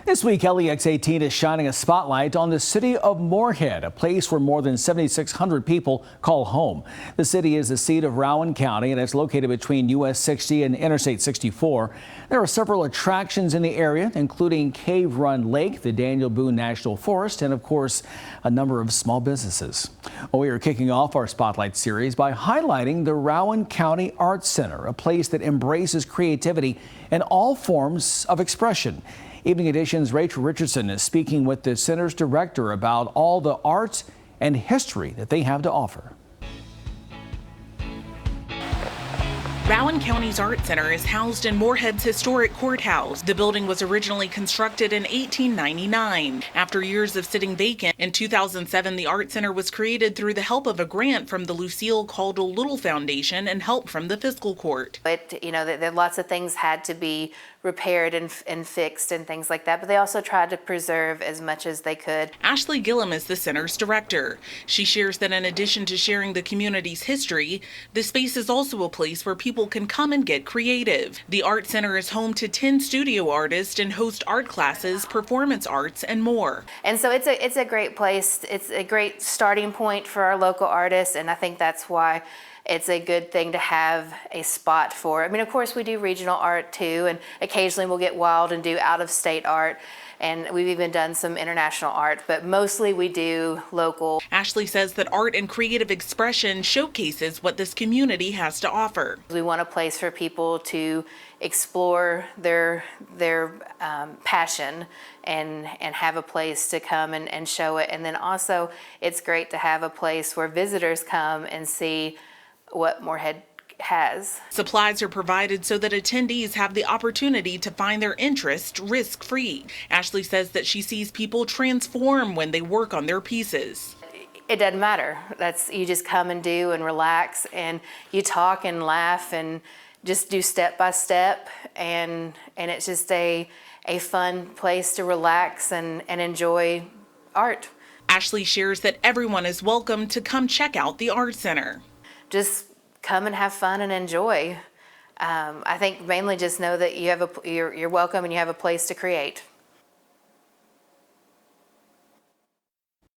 This week, LEX18 is shining a spotlight on the city of Moorhead, a place where more than 7,600 people call home. The city is the seat of Rowan County, and it's located between US 60 and Interstate 64. There are several attractions in the area, including Cave Run Lake, the Daniel Boone National Forest, and of course, a number of small businesses. Well, we are kicking off our Spotlight series by highlighting the Rowan County Arts Center, a place that embraces creativity in all forms of expression. Evening Edition's Rachel Richardson is speaking with the center's director about all the art and history that they have to offer. Rowan County's Art Center is housed in Moorhead's historic courthouse. The building was originally constructed in 1899. After years of sitting vacant, in 2007, the Art Center was created through the help of a grant from the Lucille Caldwell Little Foundation and help from the fiscal court. Lots of things had to be repaired and fixed and things like that, but they also tried to preserve as much as they could. Ashley Gilliam is the center's director. She shares that in addition to sharing the community's history, the space is also a place where people can come and get creative. The Art Center is home to 10 studio artists and host art classes, performance arts, and more. And so it's a great place. It's a great starting point for our local artists, and I think that's why it's a good thing to have a spot for. I mean, of course, we do regional art too, and occasionally we'll get wild and do out-of-state art, and we've even done some international art, but mostly we do local. Ashley says that art and creative expression showcases what this community has to offer. We want a place for people to explore their passion and have a place to come and show it. And then also, it's great to have a place where visitors come and see what Moorhead has. Supplies are provided so that attendees have the opportunity to find their interest risk-free. Ashley says that she sees people transform when they work on their pieces. It doesn't matter. You just come and do and relax, and you talk and laugh and just do step by step, and it's just a fun place to relax and enjoy art. Ashley shares that everyone is welcome to come check out the Art Center. Just come and have fun and enjoy. I think mainly just know that you're welcome and you have a place to create.